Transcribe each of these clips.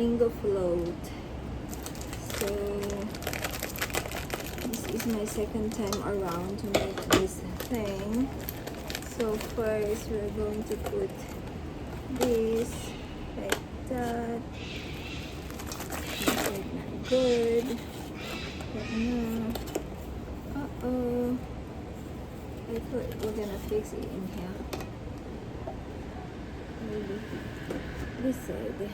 mango float. So this is my second time around to make this thing. So first we're going to put this like that. Make it not good. But no. Uh-oh. I thought we're gonna fix it in here. Maybe this side.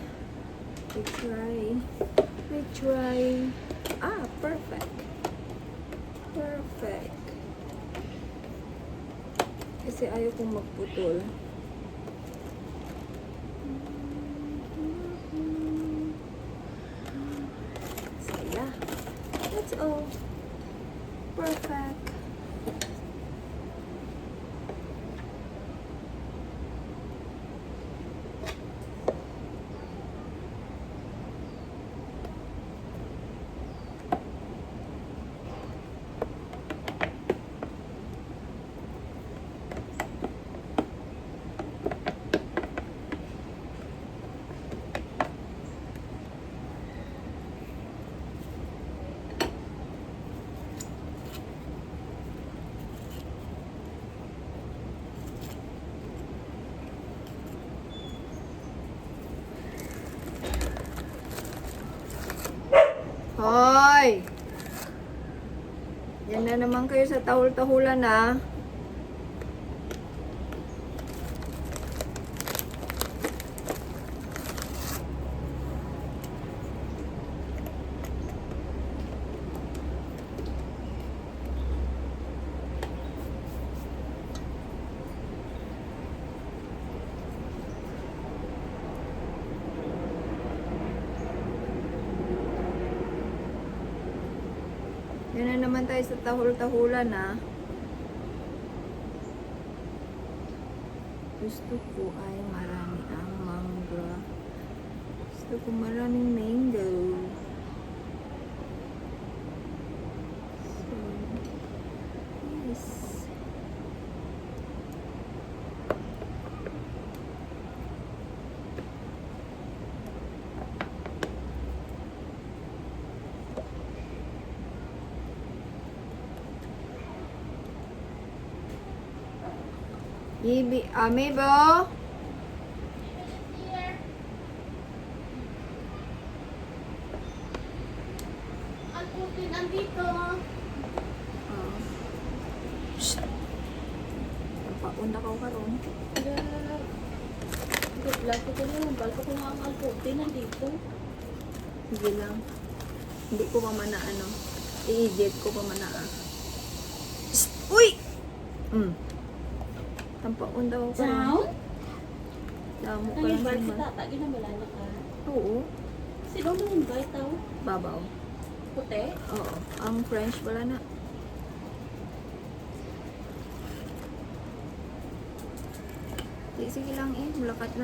We try. Ah, perfect. Perfect. Kasi ayaw kong magputol. So yeah, that's all. Perfect. Hoy! Yan na naman kayo sa tahul-tahulan na. Yan na naman tayo sa tahul-tahulan na. Gusto ko ay marami ang mangga. Gusto ko maraming mango. So, yes. Mabel? Ang putin andito. Oh. Shh. Paunda ka karon. Good luck ko na. Balko ko nga ang alputin nandito. Sige lang. Hindi ko pa man na ano. I-edit ko pa man na. Shh! Uy! Tampaon daw ko. Down? Damo ka Ang lang invite si naman. tata, ginamalala ka. Oo. Sino nang invite daw? Babaw. Puti? Oo. Ang French wala na. Sige lang eh. Mulakat na.